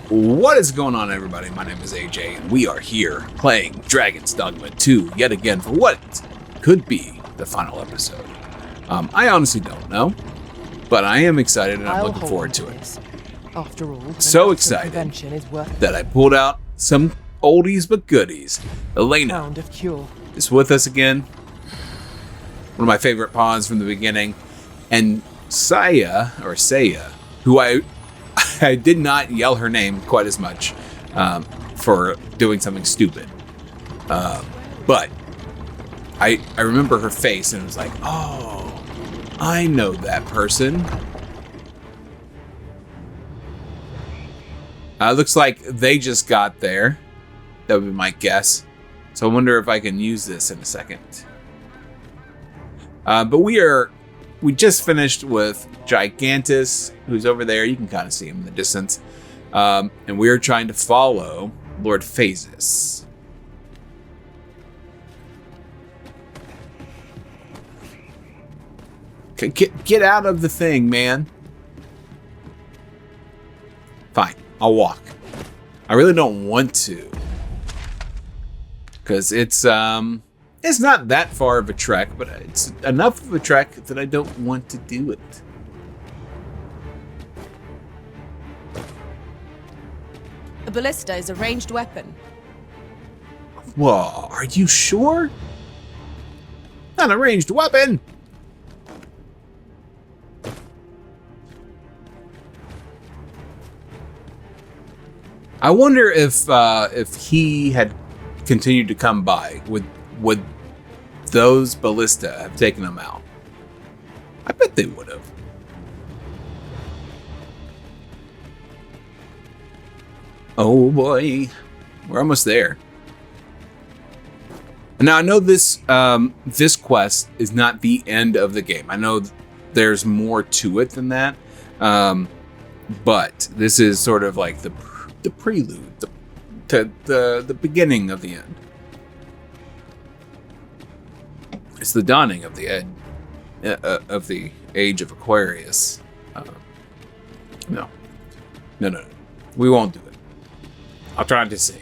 What is going on, everybody? My name is AJ, and we are here playing Dragon's Dogma 2 yet again for what could be the final episode. I honestly don't know, but I am excited and I'm looking forward to it. After all, So excited that I pulled out some oldies but goodies. Elena is with us again. One of my favorite pawns from the beginning. And Saya, who I did not yell her name quite as much for doing something stupid. But I remember her face and it was like, oh, I know that person. Looks like they just got there. That would be my guess. So I wonder if I can use this in a second. But we just finished with Gigantus, who's over there. You can kind of see him in the distance. And we're trying to follow Lord Phases. Get out of the thing, man. Fine, I'll walk. I really don't want to. Because it's not that far of a trek, but it's enough of a trek that I don't want to do it. A ballista is a ranged weapon. Whoa, are you sure? Not a ranged weapon! I wonder if he had continued to come by, would those ballista have taken him out? I bet they would have. Oh boy, we're almost there. Now I know this this quest is not the end of the game. I know there's more to it than that, but this is sort of like the prelude to the beginning of the end. It's the dawning of the age of Aquarius. No, we won't do it. I'll try to see.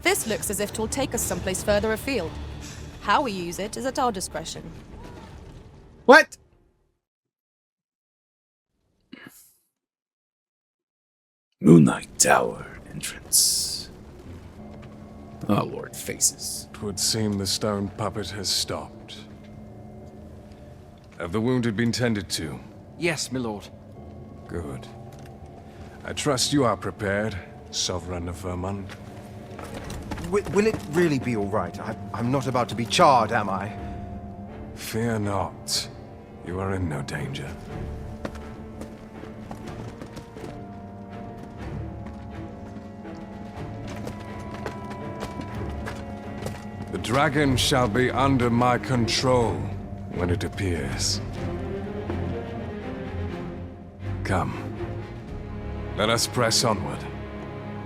This looks as if it'll take us someplace further afield. How we use it is at our discretion. What? Moonlight Tower entrance. Oh, Lord Faces. 'Twould seem the stone puppet has stopped. Have the wounded been tended to? Yes, my lord. Good. I trust you are prepared, Sovereign of Vermont. Will it really be all right? I'm not about to be charred, am I? Fear not. You are in no danger. The dragon shall be under my control when it appears. Come. Let us press onward.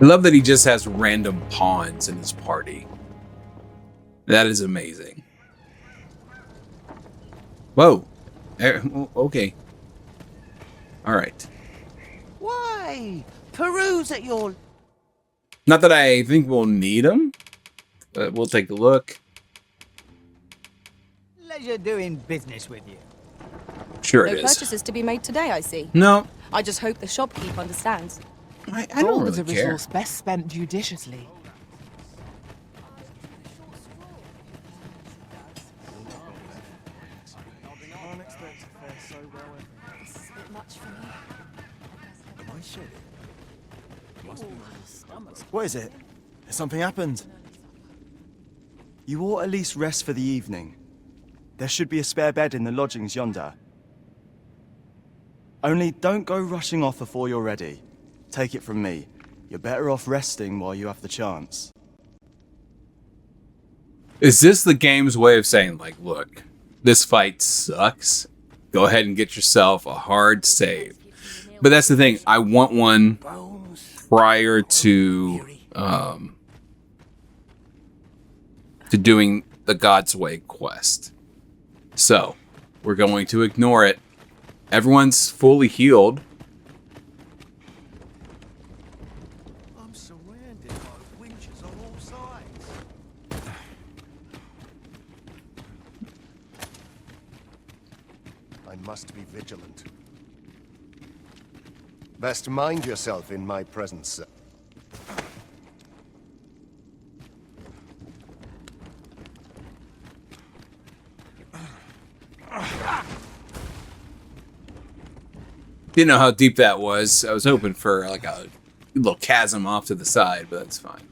I love that he just has random pawns in his party. That is amazing. Whoa. Okay. All right. Why? Peruse at your... Not that I think we'll need them, but we'll take a look. Pleasure doing business with you. Sure No it is. purchases to be made today, I see. No, I just hope the shopkeep understands. I don't Gold really is a care. resource best spent judiciously. What is it? Has something happened? You ought at least rest for the evening. There should be a spare bed in the lodgings yonder. Only don't go rushing off before you're ready. Take it from me. You're better off resting while you have the chance. Is this the game's way of saying, like, look, this fight sucks? Go ahead and get yourself a hard save. But that's the thing. I want one prior to to doing the Godsway quest. So, we're going to ignore it. Everyone's fully healed. I'm surrounded by winches on all sides. I must be vigilant. Best mind yourself in my presence, sir. Didn't know how deep that was. I was hoping for like a little chasm off to the side, but that's fine.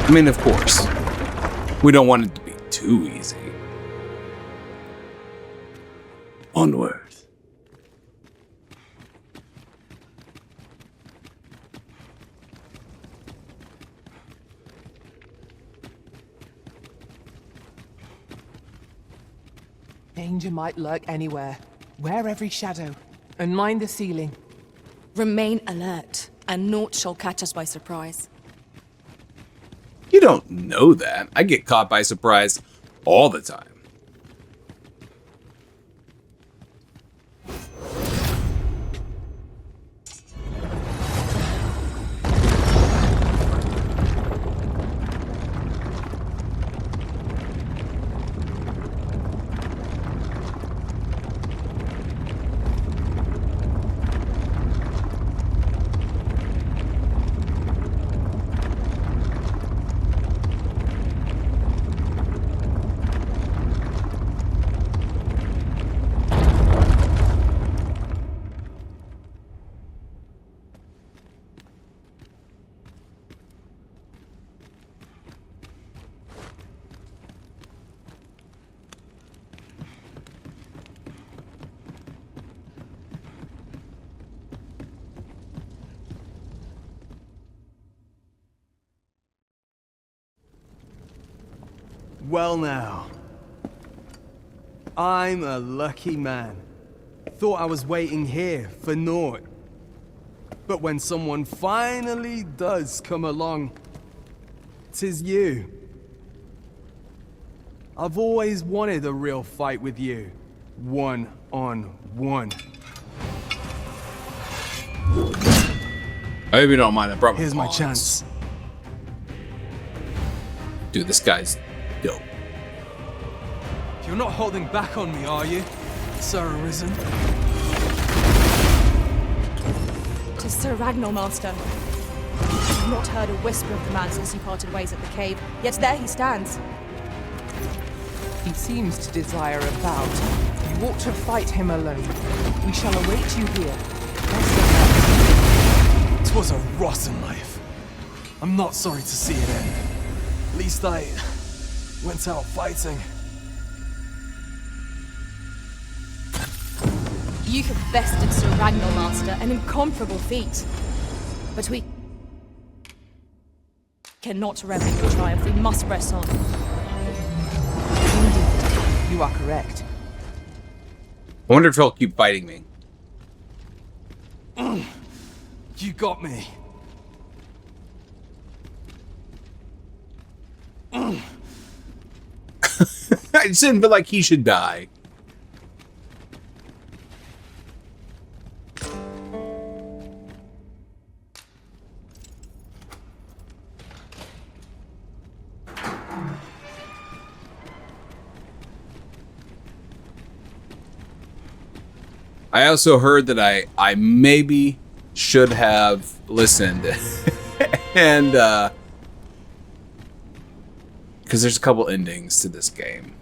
I mean, of course, we don't want it to be too easy. Onward. Danger might lurk anywhere. Wear every shadow, and mind the ceiling. Remain alert, and naught shall catch us by surprise. You don't know that. I get caught by surprise all the time. Well now. I'm a lucky man. Thought I was waiting here for naught. But when someone finally does come along, 'tis you. I've always wanted a real fight with you. One-on-one. I hope you don't mind. I brought my Here's my pawns. chance. Dude, this guy's dope. You're not holding back on me, are you, Sir Arisen? 'Tis Sir Ragnar, Master. I've not heard a whisper of the man since you parted ways at the cave, yet there he stands. He seems to desire a bout. You ought to fight him alone. We shall await you here. Best of luck. 'Twas a rotten life. I'm not sorry to see it end. At least I went out fighting. You have bested Sir Ragnar, Master, an incomparable feat. But we cannot revel in your triumph. We must press on. Indeed, you are correct. I wonder if he'll keep fighting me. You got me. I just didn't feel like he should die. I also heard that I maybe should have listened and because there's a couple endings to this game,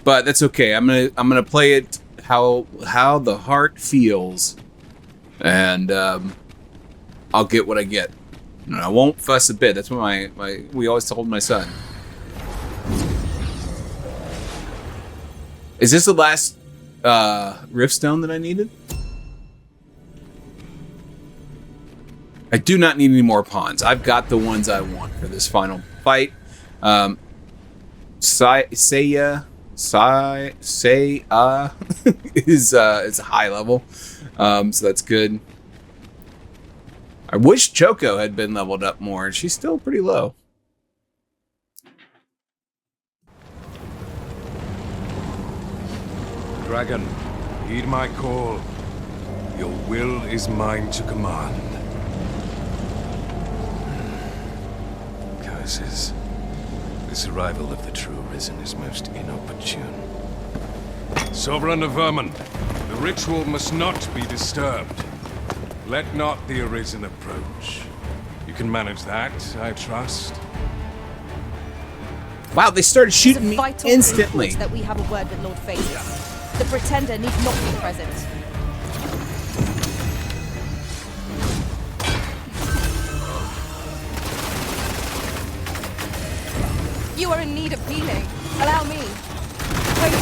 but that's okay. I'm gonna play it how the heart feels, and I'll get what I get, and I won't fuss a bit. That's what we always told my son. Is this the last Rift Stone that I needed? I do not need any more pawns. I've got the ones I want for this final fight. Seiya is a high level, so that's good. I wish Choco had been leveled up more. She's still pretty low. Dragon, heed my call. Your will is mine to command. Curses. This arrival of the true Risen is most inopportune. Sovereign of Vermin, the ritual must not be disturbed. Let not the Arisen approach. You can manage that, I trust. Wow, they started shooting me Vital instantly. that we have a word with Lord Phaedrus. The Pretender need not be present. You are in need of healing. Allow me. Wait.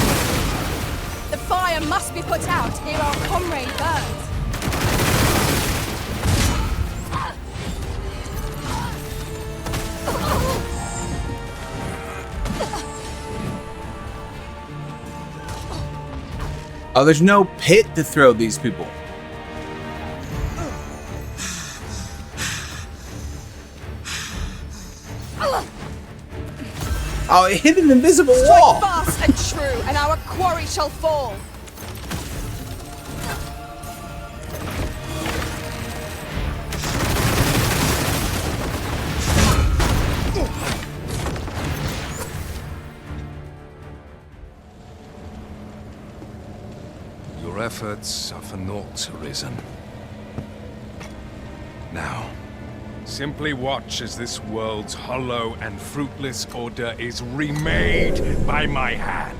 The fire must be put out ere our comrade burns. Oh, there's no pit to throw these people. Oh, it hit an invisible wall. Strike fast and true, and our quarry shall fall. Your efforts are for naught, Arisen. Now, simply watch as this world's hollow and fruitless order is remade by my hand.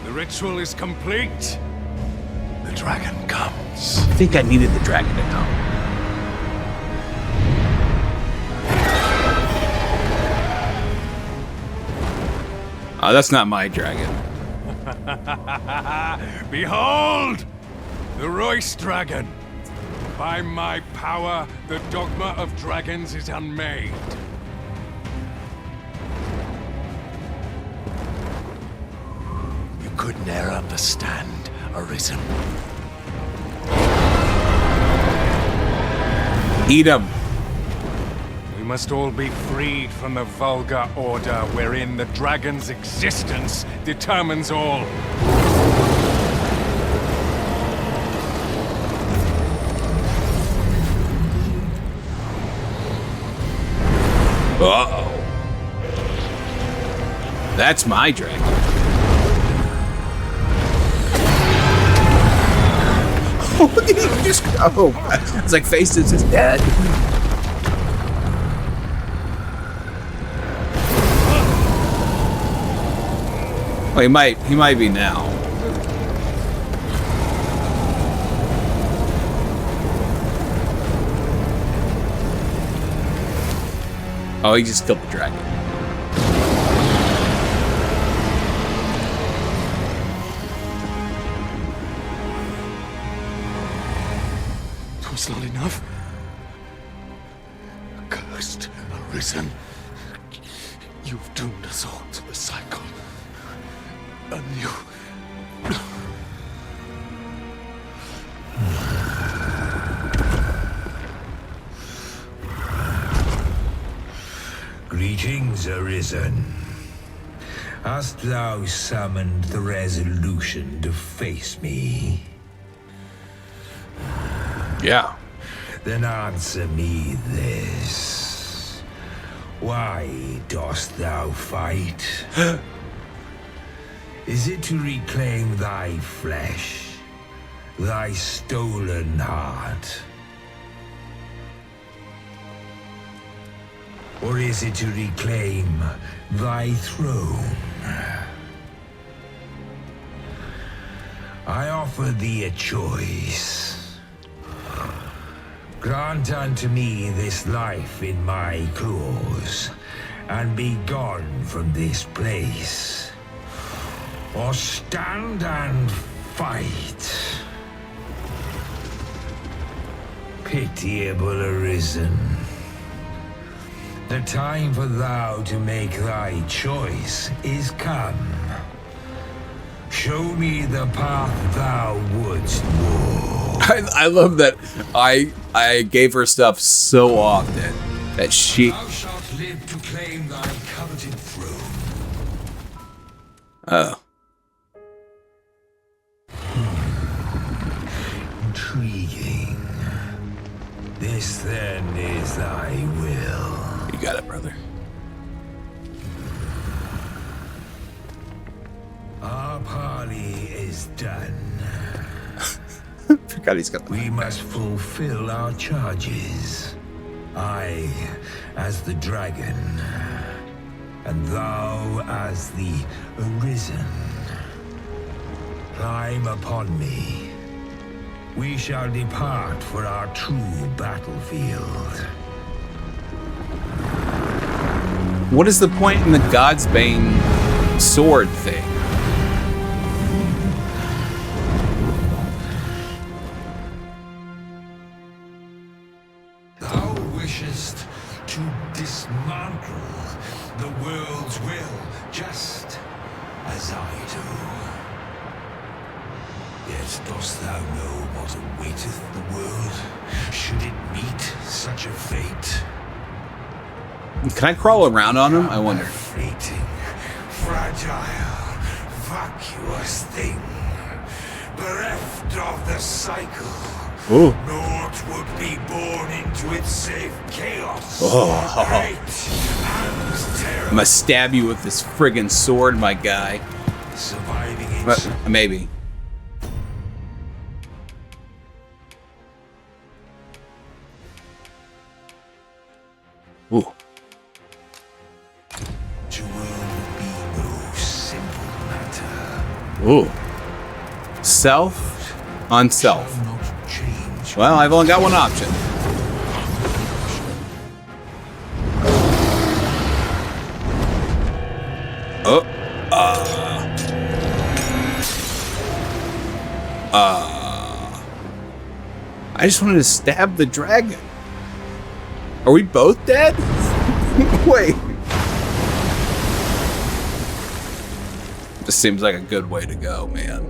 The ritual is complete. The dragon comes. I think I needed the dragon to come. Oh, that's not my dragon. Behold! The Royce Dragon! By my power, the Dogma of Dragons is unmade. You could ne'er understand, Arisen. Eat him. We must all be freed from the vulgar order wherein the dragon's existence determines all. Uh-oh. That's my dragon. Look at him just go. It's like Faces is dead. Well, he might be now. Oh, he just killed the dragon. It was not enough. Cursed, Arisen. You've doomed us all to the cycle. And you... Greetings, Arisen. Hast thou summoned the resolution to face me? Yeah. Then answer me this. Why dost thou fight? Is it to reclaim thy flesh, thy stolen heart? Or is it to reclaim thy throne? I offer thee a choice. Grant unto me this life in my claws, and be gone from this place. or stand and fight. Pitiable Arisen, the time for thou to make thy choice is come. Show me the path thou wouldst walk. I love that I gave her stuff so often that she... Thou shalt live to claim thy coveted throne. Oh. Intriguing. This then is thy will. You got it, brother. Our parley is done. Forgot he's got the... We must fulfill our charges. I as the dragon, and thou as the Arisen. Climb upon me. We shall depart for our true battlefield. What is the point in the Godsbane sword thing? Thou wishest to dismantle the world's will, just as I do. Yet dost thou know what awaiteth the world, should it meet such a fate? Can I crawl around on him? I wonder. A fleeting, fragile, vacuous thing, bereft of the cycle. Ooh. Naught would be born into its safe chaos. Oh. Great and terrible. I'm gonna stab you with this friggin' sword, my guy. Surviving in But, maybe. Ooh. to will be no simple matter. Ooh. Self on self. Shall not change. Well, I've only got one option. Oh. I just wanted to stab the dragon. Are we both dead? Wait. This seems like a good way to go, man.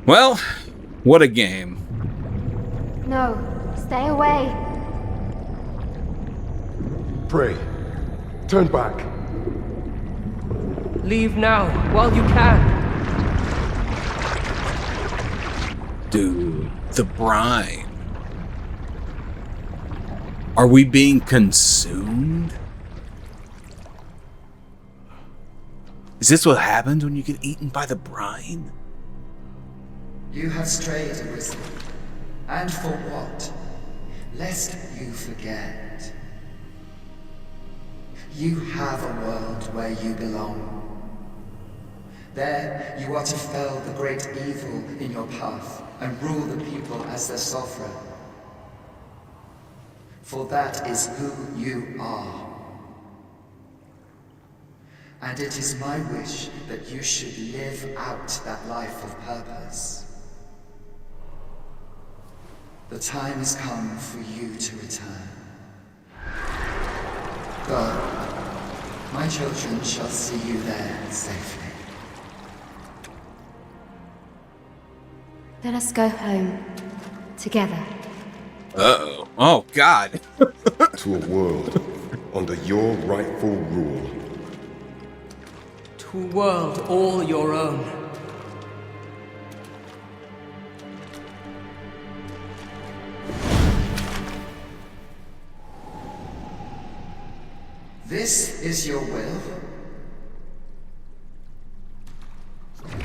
Well, what a game. No, stay away. Pray. Turn back. Leave now, while you can. Dude, the brine. Are we being consumed? Is this what happens when you get eaten by the brine? You have strayed, Arisen. And for what? Lest you forget. You have a world where you belong. There, you are to fell the great evil in your path and rule the people as their sovereign. For that is who you are. And it is my wish that you should live out that life of purpose. The time has come for you to return. Go. My children shall see you there safely. Let us go home. Together. Uh-oh. Oh, God. To a world under your rightful rule. To a world all your own. This is your will?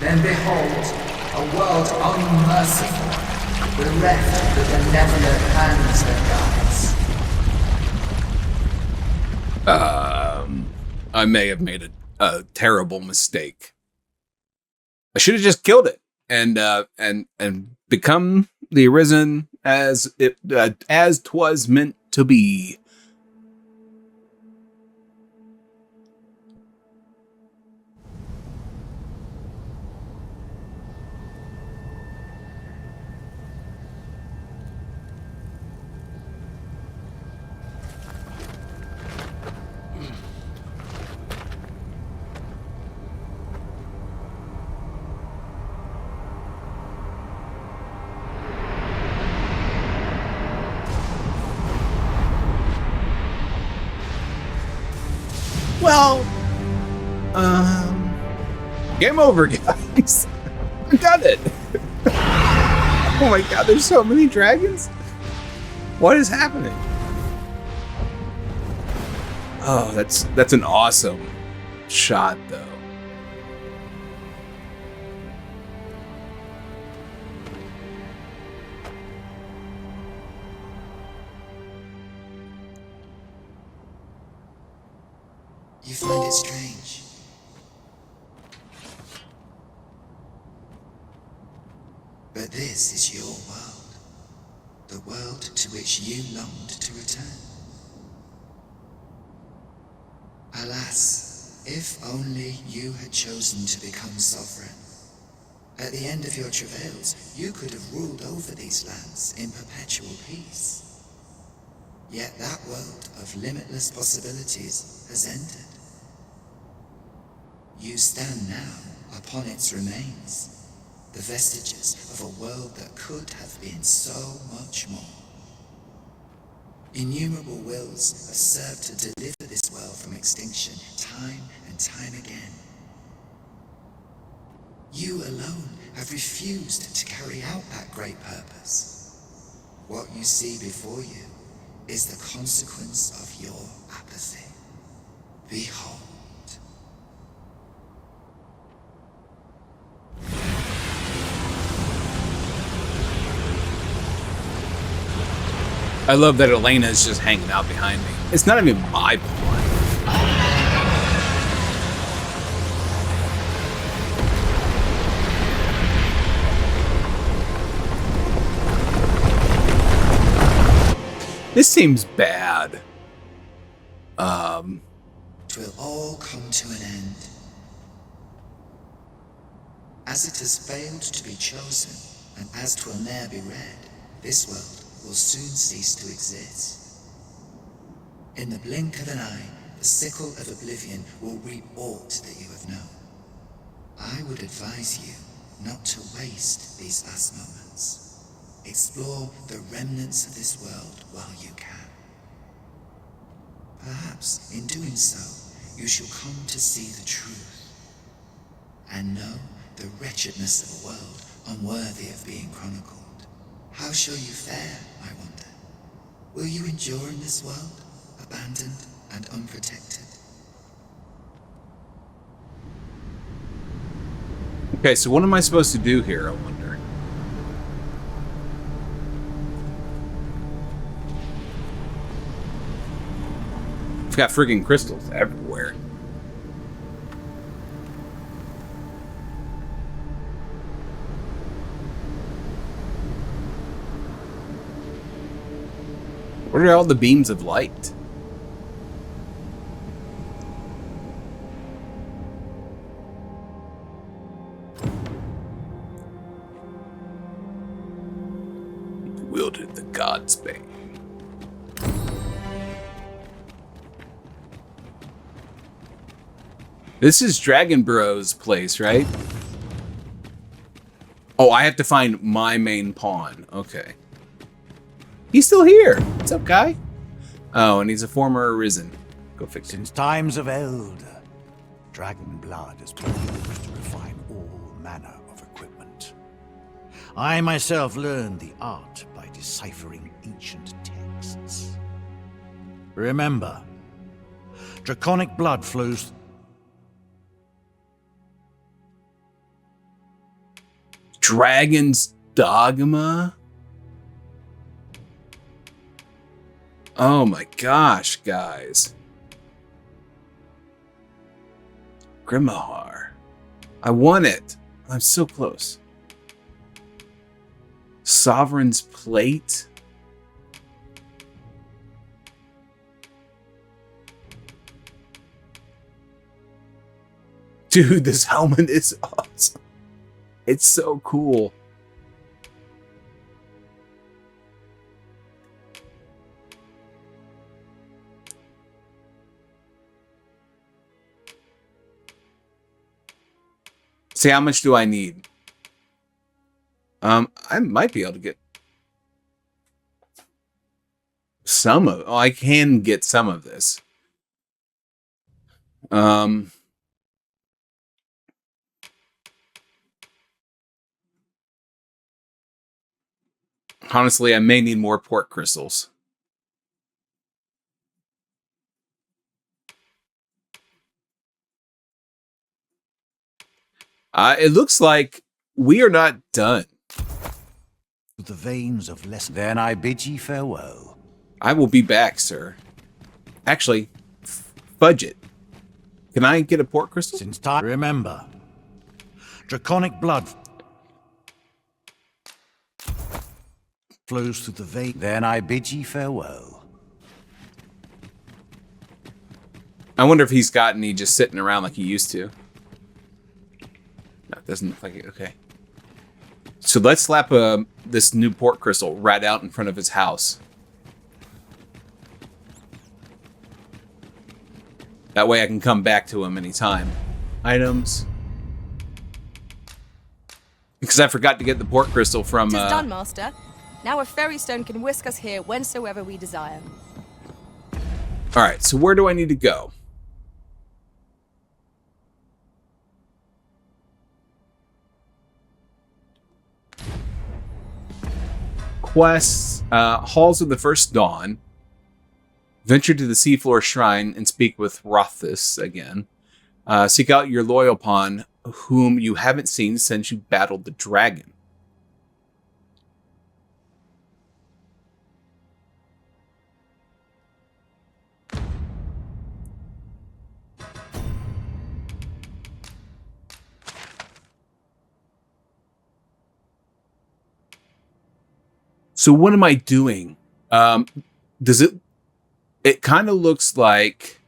Then behold, a world unmerciful, bereft the benevolent hands that guides. I may have made a terrible mistake. I should have just killed it and become the Arisen as 'twas meant to be. Well, game over, guys. We got it. Oh my god, there's so many dragons. What is happening? Oh, that's an awesome shot, though. You find it strange. But this is your world. The world to which you longed to return. Alas, if only you had chosen to become sovereign. At the end of your travails, you could have ruled over these lands in perpetual peace. Yet that world of limitless possibilities has ended. You stand now upon its remains, the vestiges of a world that could have been so much more. Innumerable wills have served to deliver this world from extinction time and time again. You alone have refused to carry out that great purpose. What you see before you is the consequence of your apathy. Behold. I love that Elena is just hanging out behind me. It's not even my pawn. This seems bad. Twill all come to an end. As it has failed to be chosen, and as 'twill ne'er be read, this world will soon cease to exist. In the blink of an eye, the sickle of oblivion will reap aught that you have known. I would advise you not to waste these last moments. Explore the remnants of this world while you can. Perhaps, in doing so, you shall come to see the truth, and know the wretchedness of a world unworthy of being chronicled. How shall you fare, I wonder? Will you endure in this world, abandoned and unprotected? Okay, so what am I supposed to do here, I wonder? I've got friggin' crystals everywhere. What are all the beams of light? He wielded the Godsway. This is Dragon Bro's place, right? Oh, I have to find my main pawn. Okay. He's still here. What's up, guy? Oh, and he's a former Arisen. Go fix it. Since times of eld, dragon blood has been used to refine all manner of equipment. I myself learned the art by deciphering ancient texts. Remember, draconic blood flows. Dragon's Dogma? Oh my gosh, guys. Grimoire. I won it. I'm so close. Sovereign's plate. Dude, this helmet is awesome. It's so cool. See, how much do I need? I might be able to get some of. Oh, I can get some of this. Honestly, I may need more port crystals. It looks like we are not done. The veins of less. Then I bid ye farewell. I will be back, sir. Actually, budget. Can I get a port crystal? Since time, remember, draconic blood flows through the vein. Then I bid ye farewell. I wonder if he's got any just sitting around like he used to. No, it doesn't look like it. Okay. So let's slap this new port crystal right out in front of his house. That way I can come back to him anytime. Items. Because I forgot to get the port crystal from... It is done, Master. Now a fairy stone can whisk us here whensoever we desire. Alright, so where do I need to go? Quests, Halls of the First Dawn, venture to the Seafloor Shrine and speak with Rothus again. Seek out your loyal pawn, whom you haven't seen since you battled the dragon. So what am I doing? Does it... It kind of looks like...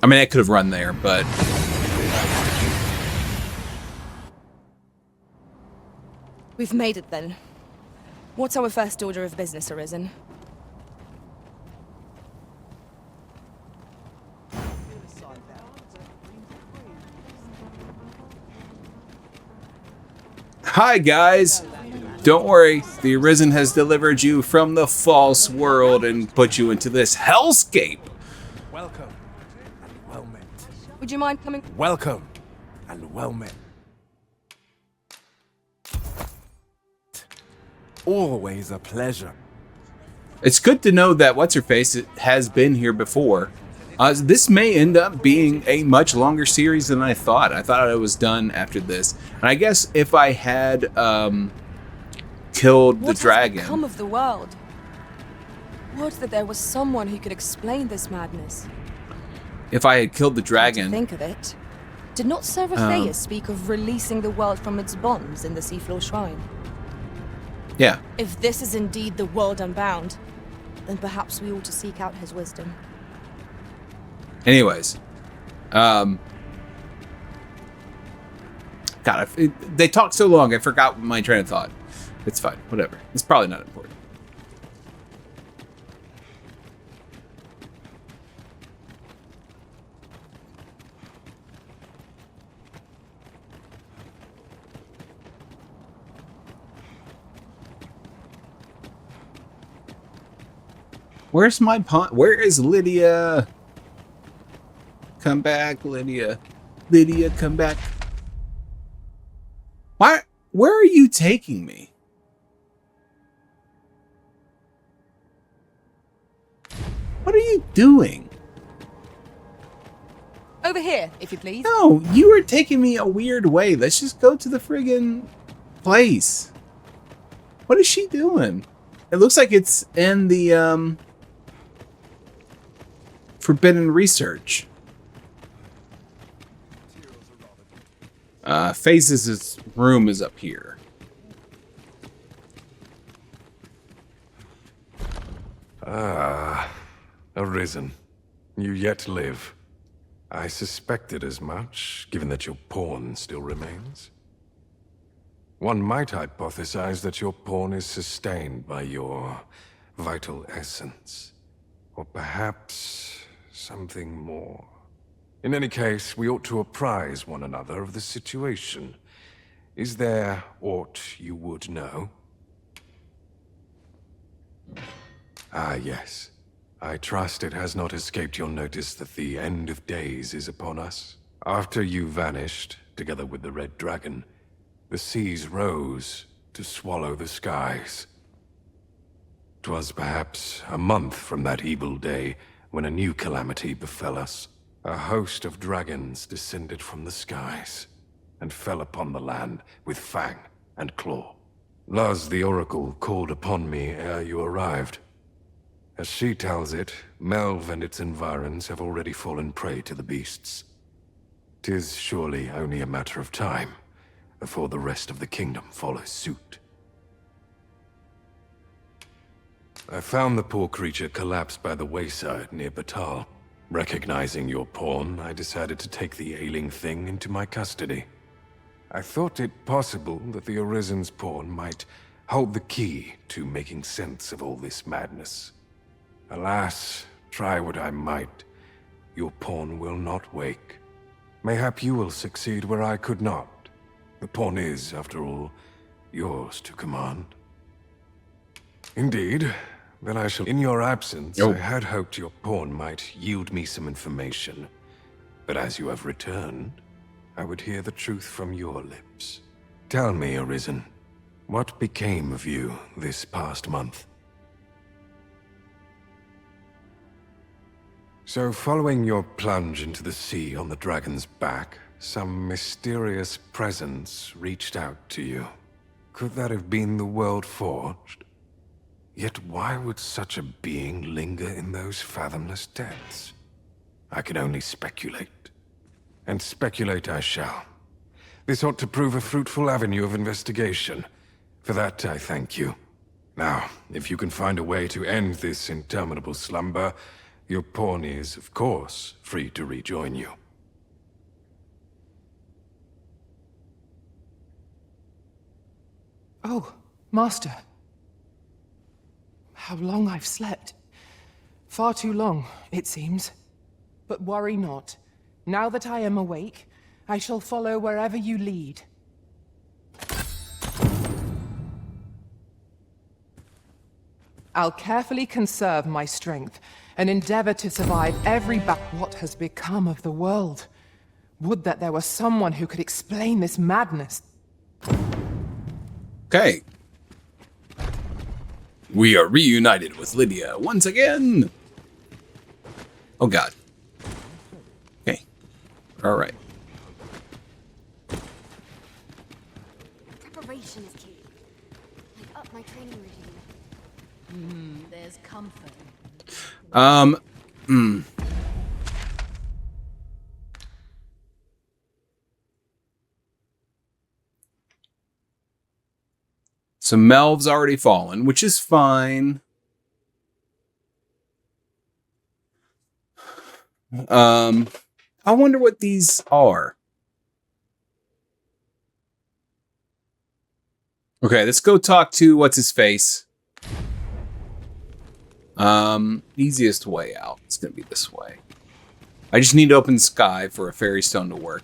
I mean, I could have run there, but... We've made it then. What's our first order of business, Arisen? Hi, guys! Don't worry, the Arisen has delivered you from the false world and put you into this hellscape. Welcome and well met. Would you mind coming? Welcome and well met. Always a pleasure. It's good to know that What's-Her-Face has been here before. This may end up being a much longer series than I thought. I thought I was done after this. And I guess if I had killed the dragon... What has become of the world? Would that there was someone who could explain this madness. If I had killed the dragon... Think of it. Did not Seraphea speak of releasing the world from its bonds in the Seafloor Shrine? Yeah. If this is indeed the world unbound, then perhaps we ought to seek out his wisdom. Anyways, God, they talked so long, I forgot my train of thought. It's fine, whatever. It's probably not important. Where's my pawn? Where is Lydia? Come back, Lydia. Lydia, come back. Why? Where are you taking me? What are you doing? Over here, if you please. No, you are taking me a weird way. Let's just go to the friggin' place. What is she doing? It looks like it's in the, forbidden research. Phases' room is up here. Arisen. You yet live. I suspected as much, given that your pawn still remains. One might hypothesize that your pawn is sustained by your vital essence. Or perhaps something more. In any case, we ought to apprise one another of the situation. Is there aught you would know? Ah, yes. I trust it has not escaped your notice that the end of days is upon us. After you vanished, together with the Red Dragon, the seas rose to swallow the skies. 'Twas perhaps a month from that evil day when a new calamity befell us. A host of dragons descended from the skies and fell upon the land with fang and claw. Luz the Oracle called upon me ere you arrived. As she tells it, Melve and its environs have already fallen prey to the beasts. 'Tis surely only a matter of time before the rest of the kingdom follows suit. I found the poor creature collapsed by the wayside near Batal. Recognizing your pawn, I decided to take the ailing thing into my custody. I thought it possible that the Arisen's pawn might hold the key to making sense of all this madness. Alas, try what I might, your pawn will not wake. Mayhap you will succeed where I could not. The pawn is, after all, yours to command. Indeed. Then I shall... In your absence, I had hoped your pawn might yield me some information. But as you have returned, I would hear the truth from your lips. Tell me, Arisen, what became of you this past month? So, following your plunge into the sea on the dragon's back, some mysterious presence reached out to you. Could that have been the World Forged? Yet why would such a being linger in those fathomless depths? I can only speculate. And speculate I shall. This ought to prove a fruitful avenue of investigation. For that I thank you. Now, if you can find a way to end this interminable slumber, your pawn is, of course, free to rejoin you. Oh, Master. How long I've slept. Far too long, it seems. But worry not. Now that I am awake, I shall follow wherever you lead. I'll carefully conserve my strength and endeavor to survive every What has become of the world? Would that there were someone who could explain this madness. Okay. We are reunited with Lydia once again. Oh god. Okay. All right. Preparation is key. I up my training regime. There's comfort. So Melve's already fallen, which is fine. I wonder what these are. Okay, let's go talk to what's his face. Easiest way out. It's gonna be this way. I just need open sky for a fairy stone to work.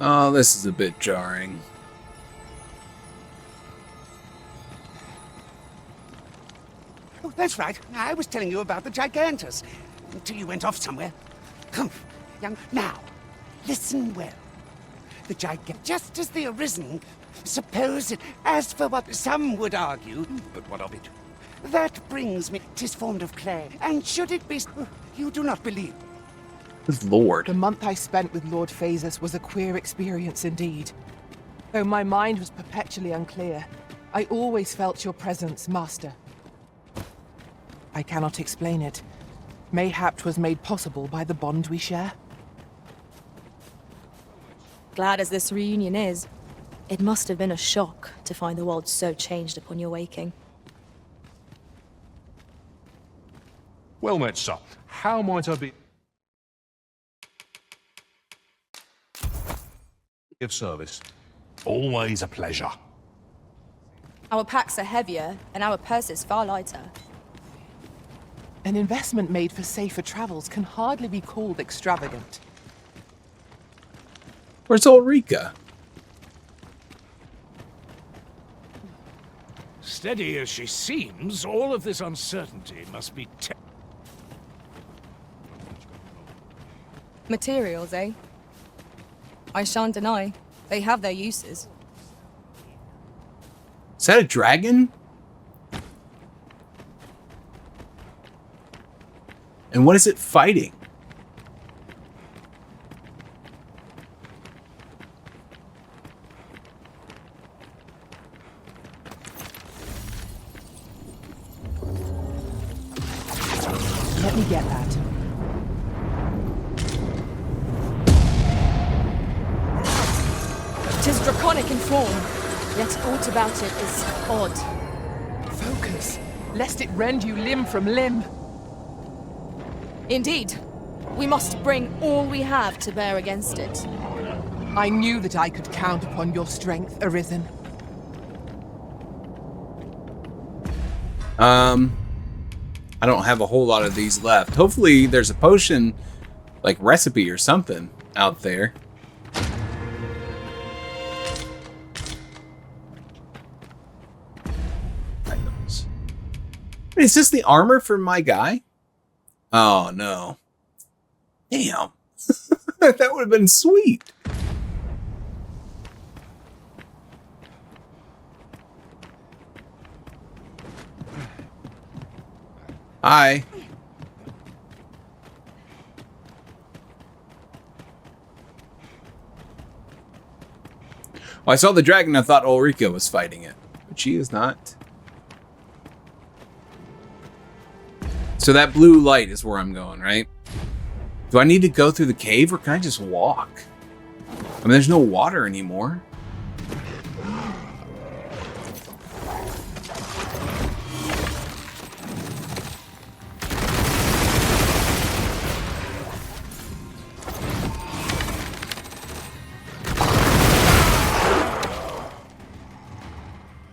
Oh, this is a bit jarring. Oh, that's right. I was telling you about the Gigantus. Until you went off somewhere. Humph. Young. Now, listen well. The Gigant, just as the Arisen, suppose it, as for what some would argue, but what of it? That brings me, 'tis formed of clay, and should it be, you do not believe. Good lord. The month I spent with Lord Phasus was a queer experience indeed. Though my mind was perpetually unclear, I always felt your presence, Master. I cannot explain it. Mayhap 'twas made possible by the bond we share. Glad as this reunion is, it must have been a shock to find the world so changed upon your waking. Well met, sir. How might I be of service? Always a pleasure. Our packs are heavier, and our purses far lighter. An investment made for safer travels can hardly be called extravagant. Where's Ulrika? Steady as she seems, all of this uncertainty must be Materials, eh? I shan't deny. They have their uses. Is that a dragon? And what is it fighting? Let me get that. Tis draconic in form, yet aught about it is odd. Focus, lest it rend you limb from limb. Indeed. We must bring all we have to bear against it. I knew that I could count upon your strength, Arisen. I don't have a whole lot of these left. Hopefully there's a potion, like recipe or something out there. Items. Is this the armor for my guy? Oh no. Damn. That would have been sweet. Hi. Well, I saw the dragon. I thought Ulrika was fighting it, but she is not. So that blue light is where I'm going, right? Do I need to go through the cave or can I just walk? I mean, there's no water anymore.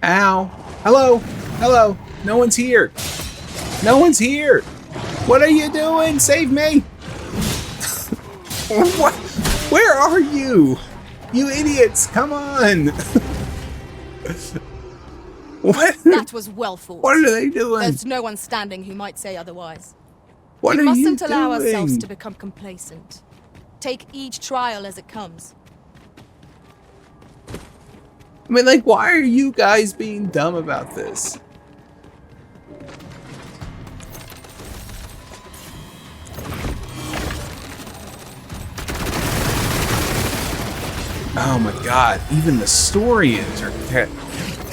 Ow. Hello. Hello. No one's here. No one's here. What are you doing? Save me. What? Where are you? You idiots. Come on. What? That was well fought. What are they doing? There's no one standing who might say otherwise. What we are you mustn't allow ourselves doing? to become complacent. Take each trial as it comes. I mean, like, why are you guys being dumb about this? Oh my god, even the Storians are...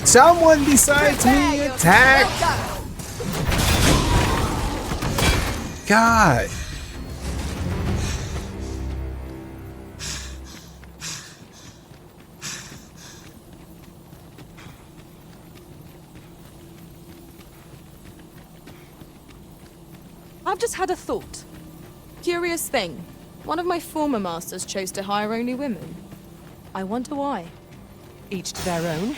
Someone besides me attack! God! I've just had a thought. Curious thing. One of my former masters chose to hire only women. I wonder why. Each to their own.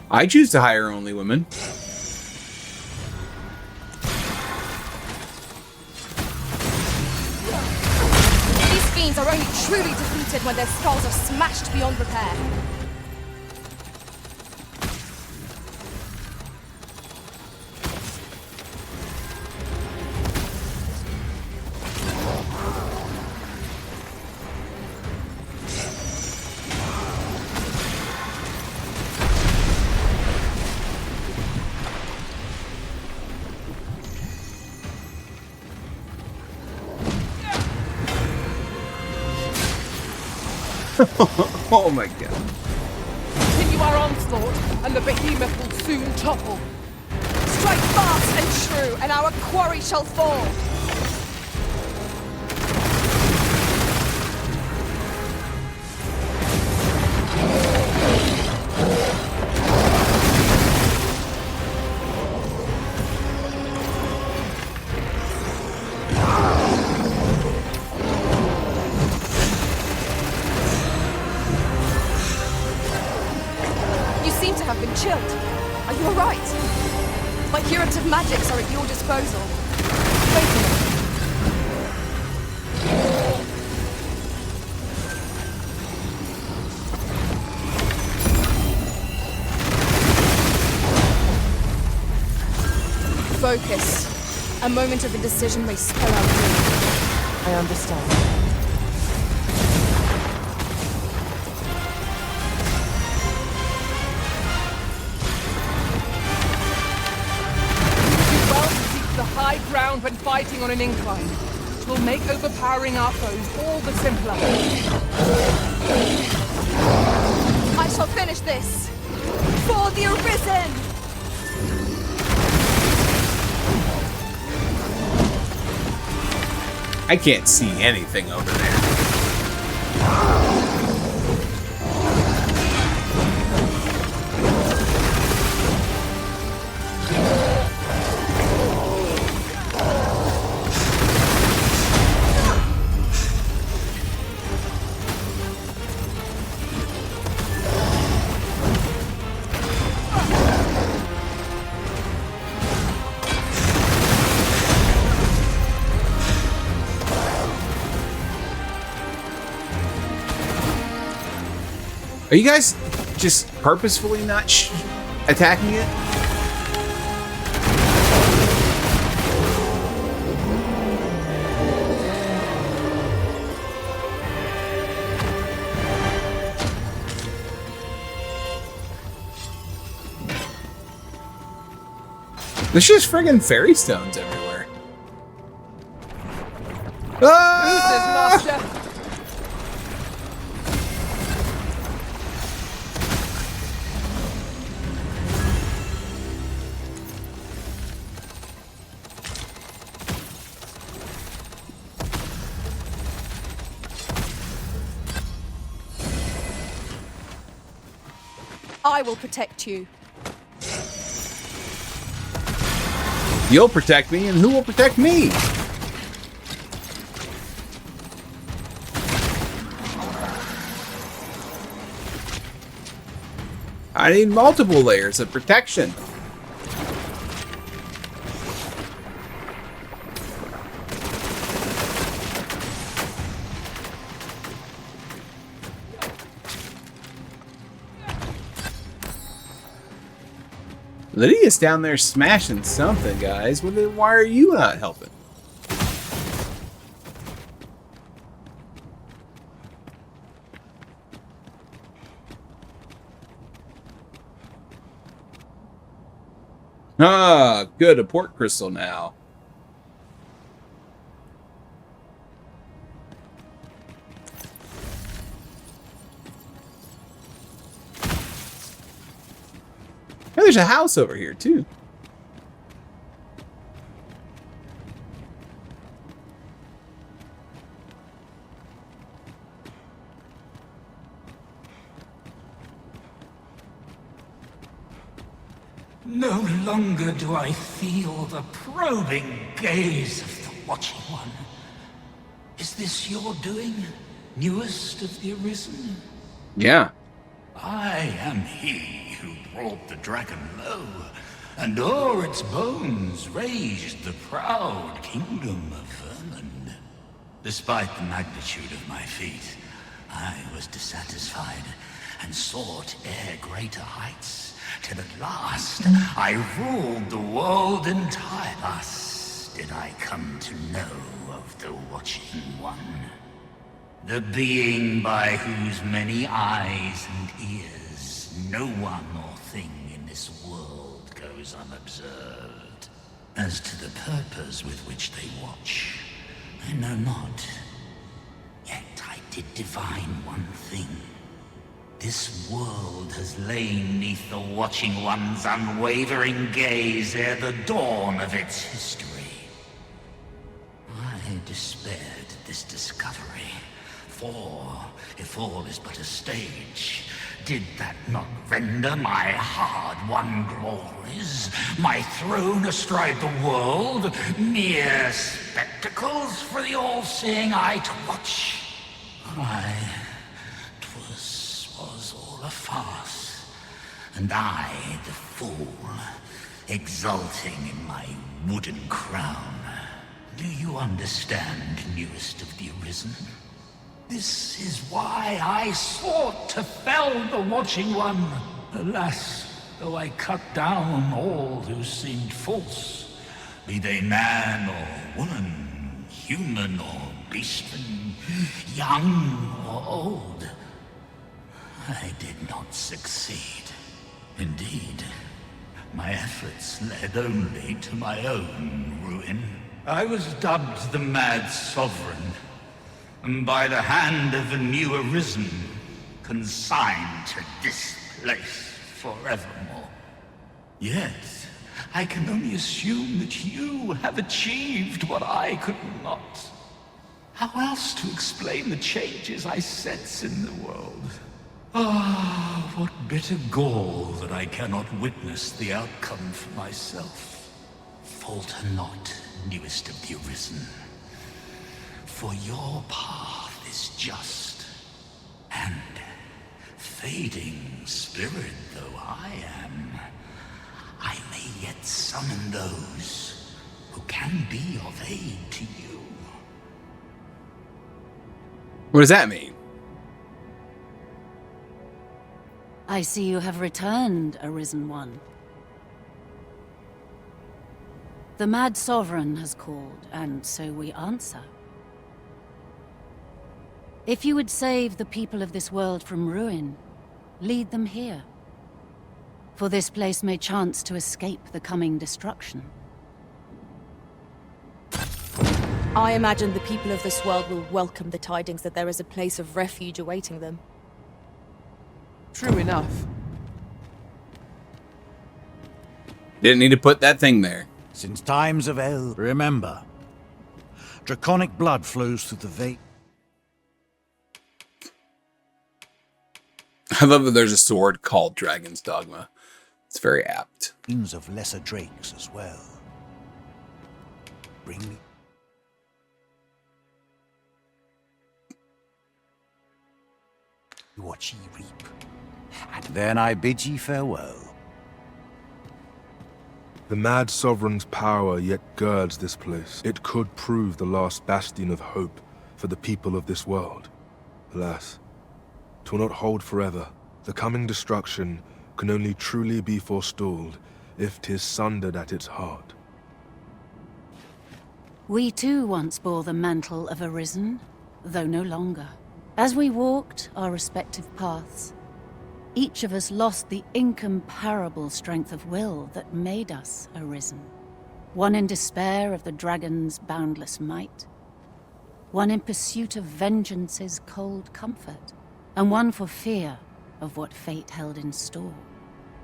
I choose to hire only women. These fiends are only truly defeated when their skulls are smashed beyond repair. Oh my god. Continue our onslaught, and the behemoth will soon topple. Strike fast and true, and our quarry shall fall. Chilled. Are you alright? My curative magics are at your disposal. Wait a minute. Focus. A moment of indecision may spell out doom. I understand. Ground when fighting on an incline. It will make overpowering our foes all the simpler. I shall finish this for the Arisen! I can't see anything over there. Are you guys just purposefully not attacking it? There's just friggin' fairy stones everywhere. Ah! Master. I will protect you. You'll protect me, and who will protect me? I need multiple layers of protection. Lydia's down there smashing something, guys. Why are you not helping? Ah, good. A port crystal now. Oh, there's a house over here, too. No longer do I feel the probing gaze of the Watching One. Is this your doing, newest of the Arisen? Yeah. I am he who brought the dragon low, and o'er its bones raised the proud kingdom of vermin. Despite the magnitude of my feat, I was dissatisfied and sought e'er greater heights, till at last I ruled the world entire. Thus did I come to know of the Watching One, the being by whose many eyes and ears no one or thing in this world goes unobserved. As to the purpose with which they watch, I know not, yet I did divine one thing. This world has lain neath the Watching One's unwavering gaze ere the dawn of its history. I despaired at this discovery, for if all is but a stage, did that not render my hard-won glories, my throne astride the world, mere spectacles for the all-seeing eye to watch? Aye, 'twas all a farce, and I, the fool, exulting in my wooden crown. Do you understand, newest of the Arisen? This is why I sought to fell the Watching One. Alas, though I cut down all who seemed false, be they man or woman, human or beastman, young or old, I did not succeed. Indeed, my efforts led only to my own ruin. I was dubbed the Mad Sovereign, and by the hand of a new Arisen, consigned to this place forevermore. Yet, I can only assume that you have achieved what I could not. How else to explain the changes I sense in the world? Ah, what bitter gall that I cannot witness the outcome for myself. Falter not, newest of the Arisen. For your path is just, and fading spirit though I am, I may yet summon those who can be of aid to you. What does that mean? I see you have returned, Arisen One. The Mad Sovereign has called, and so we answer. If you would save the people of this world from ruin, lead them here. For this place may chance to escape the coming destruction. I imagine the people of this world will welcome the tidings that there is a place of refuge awaiting them. True enough. Didn't need to put that thing there. Since times of El, remember, draconic blood flows through the vein. I love that there's a sword called Dragon's Dogma. It's very apt. Of lesser drakes as well. Bring me. What ye reap. And then I bid ye farewell. The Mad Sovereign's power yet girds this place. It could prove the last bastion of hope for the people of this world. Alas, 'twill not hold forever. The coming destruction can only truly be forestalled if 'tis sundered at its heart. We too once bore the mantle of Arisen, though no longer. As we walked our respective paths, each of us lost the incomparable strength of will that made us Arisen. One in despair of the dragon's boundless might, one in pursuit of vengeance's cold comfort, and one for fear of what fate held in store.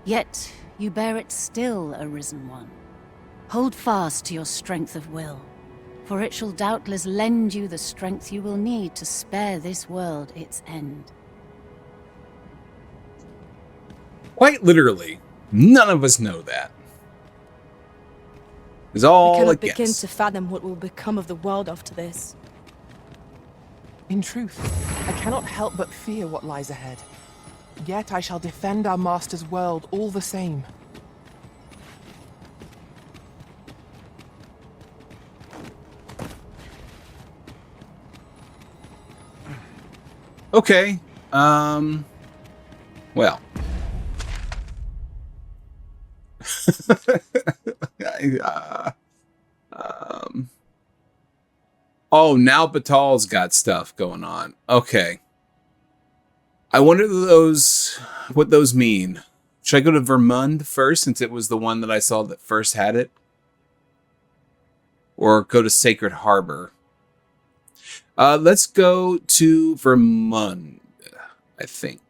Yet you bear it still, Arisen One. Hold fast to your strength of will, for it shall doubtless lend you the strength you will need to spare this world its end. Quite literally, none of us know that. It's all We a cannot guess. begin to fathom what will become of the world after this. In truth, I cannot help but fear what lies ahead. Yet I shall defend our master's world all the same. Okay. Well. Oh, now Batal's got stuff going on. Okay. I wonder what those mean. Should I go to Vermund first, since it was the one that I saw that first had it? Or go to Sacred Harbor? Let's go to Vermund, I think.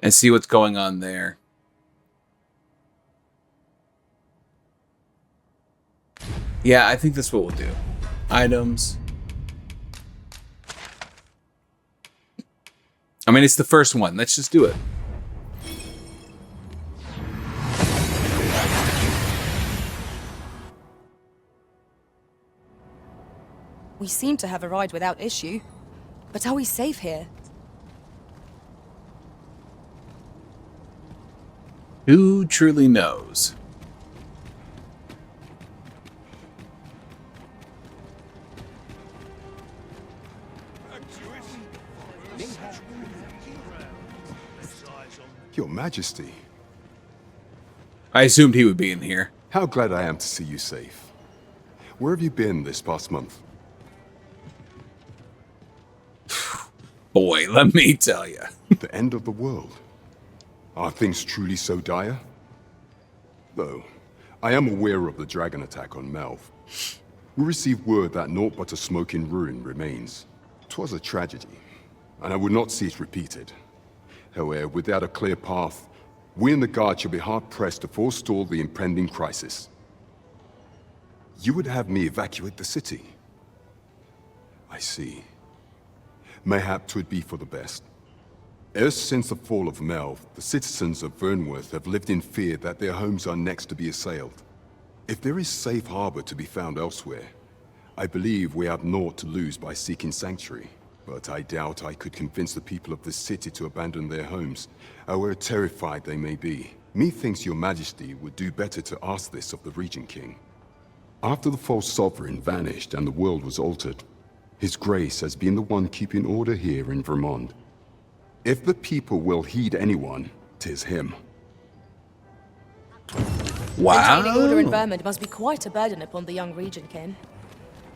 And see what's going on there. Yeah, I think that's what we'll do. Items. I mean, it's the first one. Let's just do it. We seem to have arrived without issue. But are we safe here? Who truly knows? Your Majesty. I assumed he would be in here. How glad I am to see you safe. Where have you been this past month? Boy, let me tell you. The end of the world. Are things truly so dire? Though, I am aware of the dragon attack on Melv. We received word that naught but a smoking ruin remains. 'Twas a tragedy, and I would not see it repeated. However, without a clear path, we and the Guard shall be hard-pressed to forestall the impending crisis. You would have me evacuate the city? I see. Mayhap 'twould be for the best. Ever since the fall of Melv, the citizens of Vernworth have lived in fear that their homes are next to be assailed. If there is safe harbor to be found elsewhere, I believe we have naught to lose by seeking sanctuary. But I doubt I could convince the people of this city to abandon their homes, however terrified they may be. Methinks your Majesty would do better to ask this of the Regent King. After the false sovereign vanished and the world was altered, His Grace has been the one keeping order here in Vermont. If the people will heed anyone, 'tis him. Wow. Maintaining order in Vermund must be quite a burden upon the young Regent King.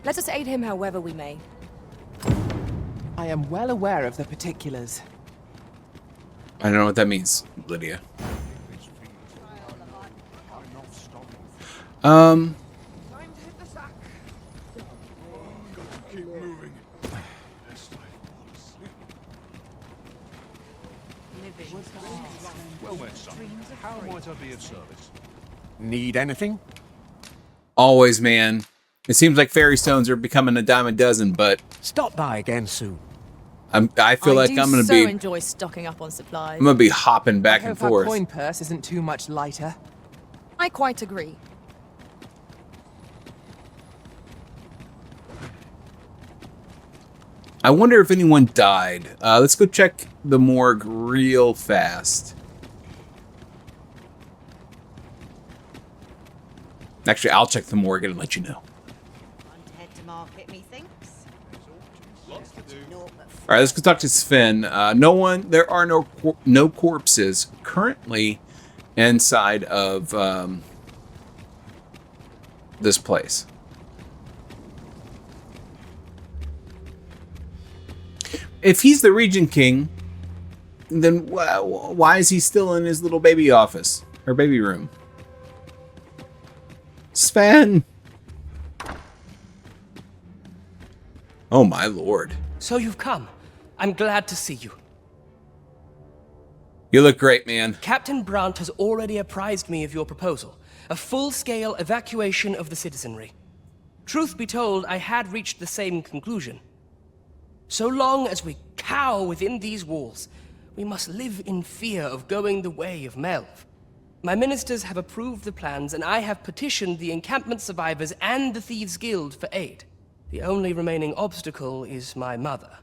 Let us aid him however we may. I am well aware of the particulars. I don't know what that means, Lydia. Keep moving. Well met, son. How might I be of service? Need anything? Always, man. It seems like fairy stones are becoming a dime a dozen, but Stop by again soon. I feel like I'm gonna be. enjoy stocking up on supplies. I'm gonna be hopping back I and hope our forth. coin purse isn't too much lighter. I quite agree. I wonder if anyone died. Let's go check the morgue real fast. Actually, I'll check the morgue and let you know. Head to market, methinks. All right, let's go talk to Sven. There are no corpses currently inside of this place. If he's the Regent King, then why is he still in his little baby office or baby room? Sven! Oh my lord. So you've come. I'm glad to see you. You look great, man. Captain Brandt has already apprised me of your proposal. A full-scale evacuation of the citizenry. Truth be told, I had reached the same conclusion. So long as we cower within these walls, we must live in fear of going the way of Melv. My ministers have approved the plans, and I have petitioned the encampment survivors and the Thieves' Guild for aid. The only remaining obstacle is my mother.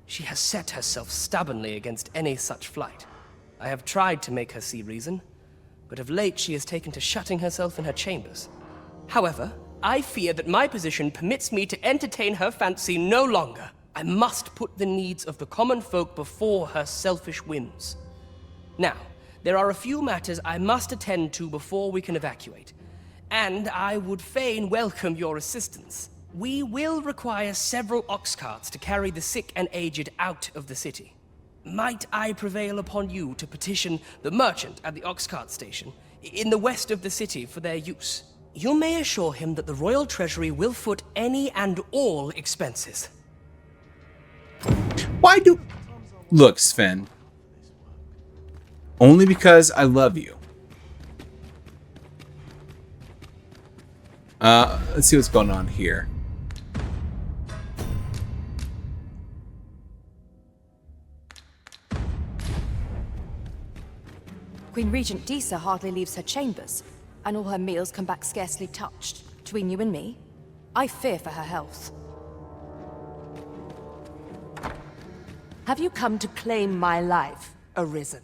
She has set herself stubbornly against any such flight. I have tried to make her see reason, but of late she has taken to shutting herself in her chambers. However, I fear that my position permits me to entertain her fancy no longer. I must put the needs of the common folk before her selfish whims. Now, there are a few matters I must attend to before we can evacuate, and I would fain welcome your assistance. We will require several ox carts to carry the sick and aged out of the city. Might I prevail upon you to petition the merchant at the ox cart station in the west of the city for their use? You may assure him that the Royal Treasury will foot any and all expenses. Why do... Look, Sven. Only because I love you. Let's see what's going on here. Queen Regent Disa hardly leaves her chambers, and all her meals come back scarcely touched. Between you and me, I fear for her health. Have you come to claim my life, Arisen?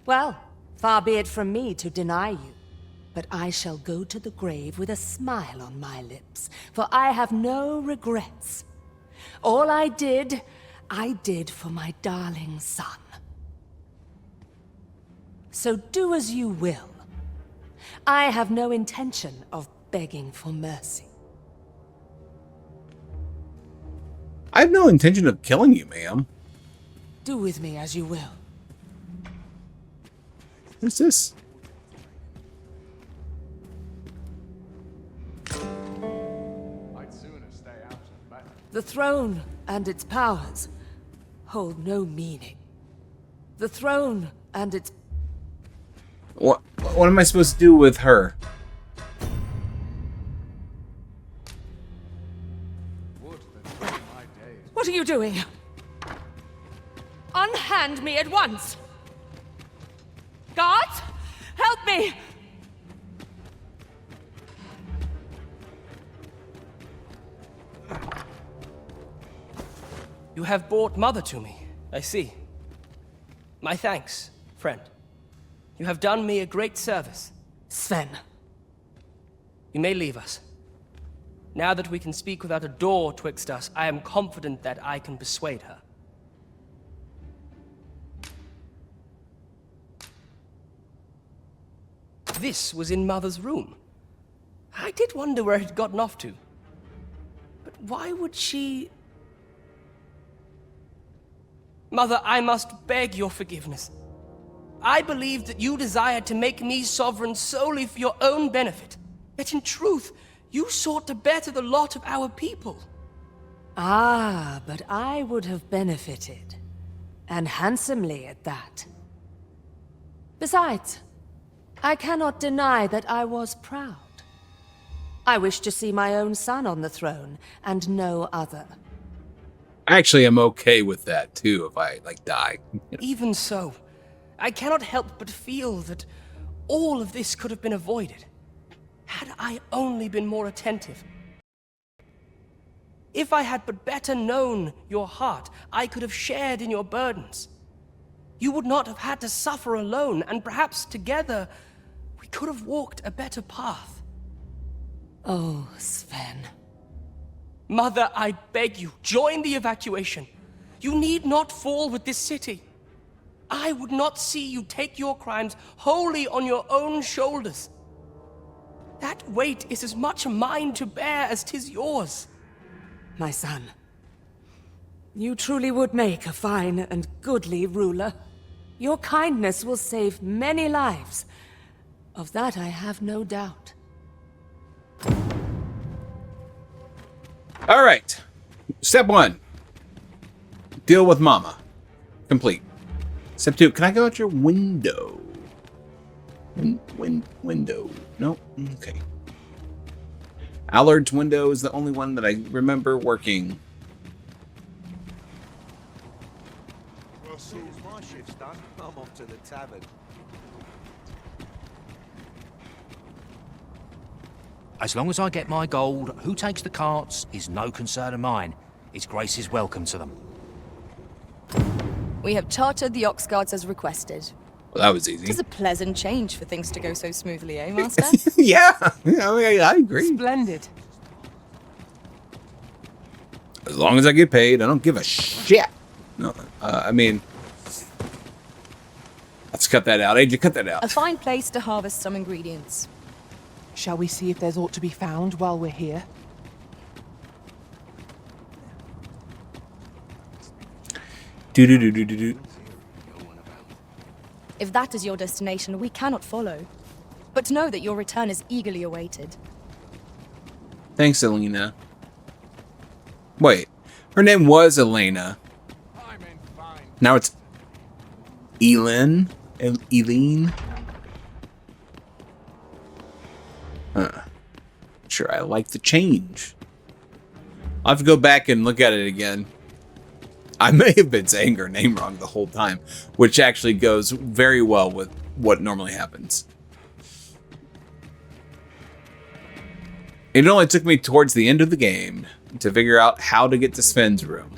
Well, far be it from me to deny you, but I shall go to the grave with a smile on my lips, for I have no regrets. All I did for my darling son. So do as you will. I have no intention of begging for mercy. I have no intention of killing you, ma'am. Do with me as you will. What's this? The throne and its powers hold no meaning. The throne and its... What am I supposed to do with her? What are you doing? Unhand me at once! Guards! Help me! You have brought Mother to me, I see. My thanks, friend. You have done me a great service. Sven. You may leave us. Now that we can speak without a door twixt us, I am confident that I can persuade her. This was in Mother's room. I did wonder where it had gotten off to. But why would she... Mother, I must beg your forgiveness. I believed that you desired to make me sovereign solely for your own benefit. Yet in truth, you sought to better the lot of our people. Ah, but I would have benefited. And handsomely at that. Besides, I cannot deny that I was proud. I wished to see my own son on the throne, and no other. Actually, I'm okay with that, too, if I, die. Even so, I cannot help but feel that all of this could have been avoided, had I only been more attentive. If I had but better known your heart, I could have shared in your burdens. You would not have had to suffer alone, and perhaps together we could have walked a better path. Oh, Sven. Mother, I beg you, join the evacuation. You need not fall with this city. I would not see you take your crimes wholly on your own shoulders. That weight is as much mine to bear as 'tis yours. My son, you truly would make a fine and goodly ruler. Your kindness will save many lives. Of that I have no doubt. All right. Step 1. Deal with Mama. Complete. Step 2. Can I go out your window? Window. No? Okay. Allard's window is the only one that I remember working. Well, as soon as my shift's done, I'm off to the tavern. As long as I get my gold, who takes the carts is no concern of mine. His Grace is welcome to them. We have chartered the ox guards as requested. Well, that was easy. It is a pleasant change for things to go so smoothly, eh, Master? Yeah, I agree. Splendid. As long as I get paid, I don't give a shit. No, I mean, let's cut that out. AJ, cut that out. A fine place to harvest some ingredients. Shall we see if there's aught to be found while we're here? Do. If that is your destination, we cannot follow. but know that your return is eagerly awaited. Thanks, Elena. Wait, her name was Elena. Now it's Eileen? Eileen? Sure, I like the change. I'll have to go back and look at it again. I may have been saying her name wrong the whole time, which actually goes very well with what normally happens. It only took me towards the end of the game to figure out how to get to Sven's room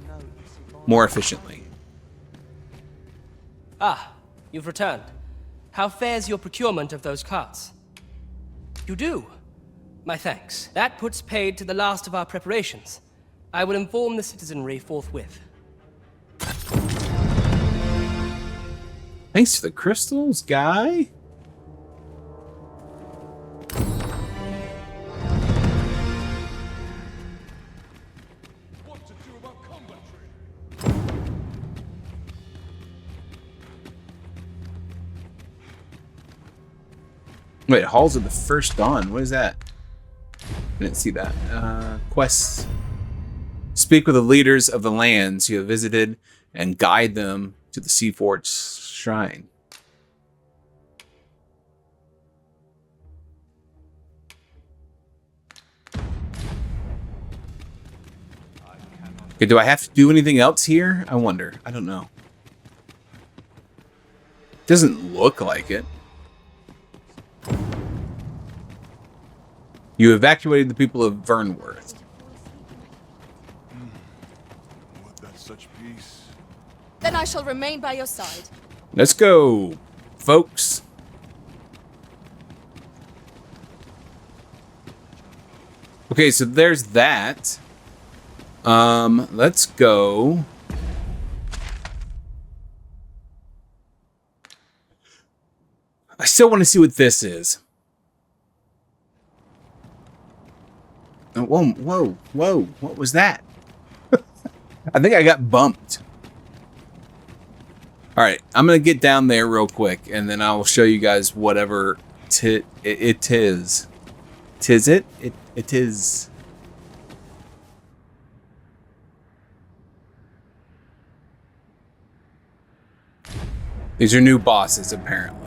more efficiently. Ah, you've returned. How fares your procurement of those carts? You do? My thanks. That puts paid to the last of our preparations. I will inform the citizenry forthwith. Thanks for the crystals, guy. Wait, Halls of the First Dawn. What is that? I didn't see that. Quests. Speak with the leaders of the lands you have visited and guide them to the Seafort's shrine. Okay, do I have to do anything else here? I wonder. I don't know. Doesn't look like it. You evacuated the people of Vernworth. Such peace. Then I shall remain by your side. Let's go, folks. Okay, so there's that. Let's go. I still want to see what this is. Oh, whoa. What was that? I think I got bumped. All right, I'm going to get down there real quick, and then I will show you guys whatever it is. Tis it? It is. These are new bosses, apparently.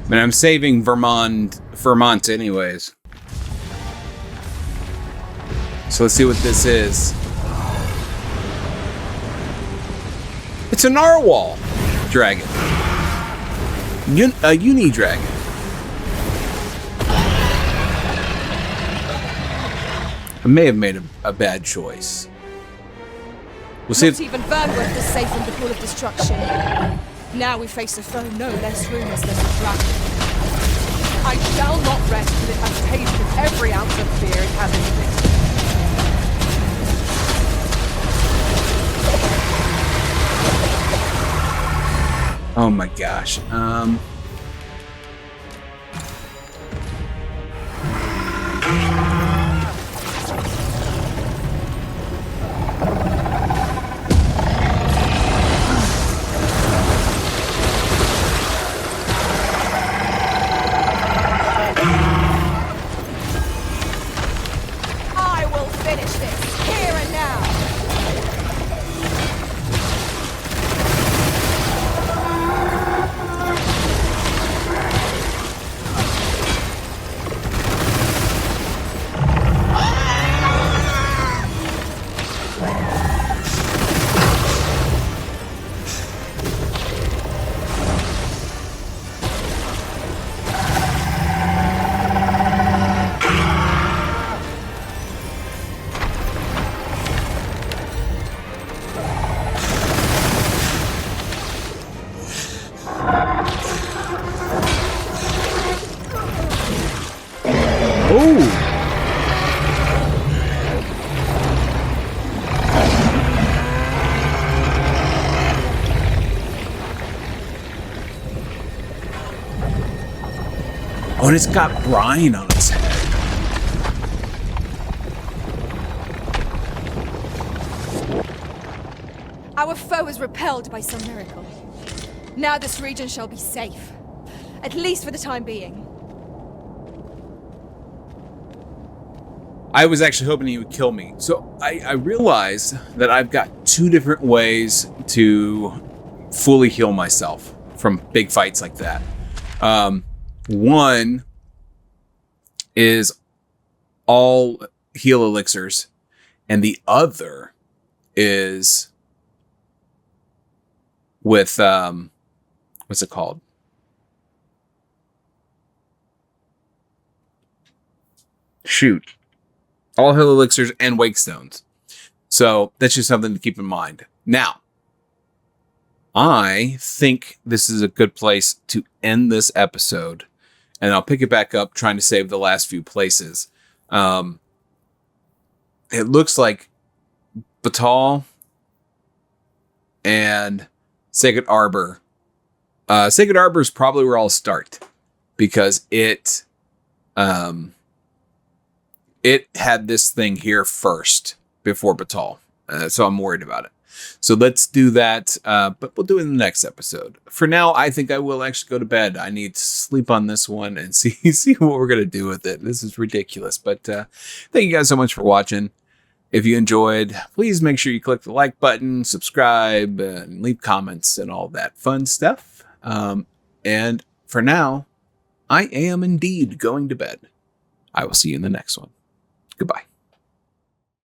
But I'm saving Vermont anyways. So let's see what this is. It's a narwhal dragon. A uni dragon. I may have made a bad choice. We'll see. Not even Vernworth is safe from the pool of destruction. Now we face a foe no less ruthless than the dragon. I shall not rest till it has tasted every ounce of fear it has inflicted. Oh my gosh. I will finish this here and now. Oh, and it's got brine on its head. foe is repelled by some miracle. Now this region shall be safe. At least for the time being. I was actually hoping he would kill me. So I realized that I've got 2 different ways to fully heal myself from big fights like that. One is all heal elixirs, and the other is with what's it called? Shoot. All heal elixirs and wake stones. So that's just something to keep in mind. Now, I think this is a good place to end this episode, and I'll pick it back up trying to save the last few places. It looks like Batal and Sacred Arbor. Sacred Arbor is probably where I'll start because it had this thing here first before Batal. So I'm worried about it. So let's do that, but we'll do it in the next episode. For now, I think I will actually go to bed. I need to sleep on this one and see what we're going to do with it. This is ridiculous, but thank you guys so much for watching. If you enjoyed, please make sure you click the like button, subscribe, and leave comments and all that fun stuff. And for now, I am indeed going to bed. I will see you in the next one. Goodbye.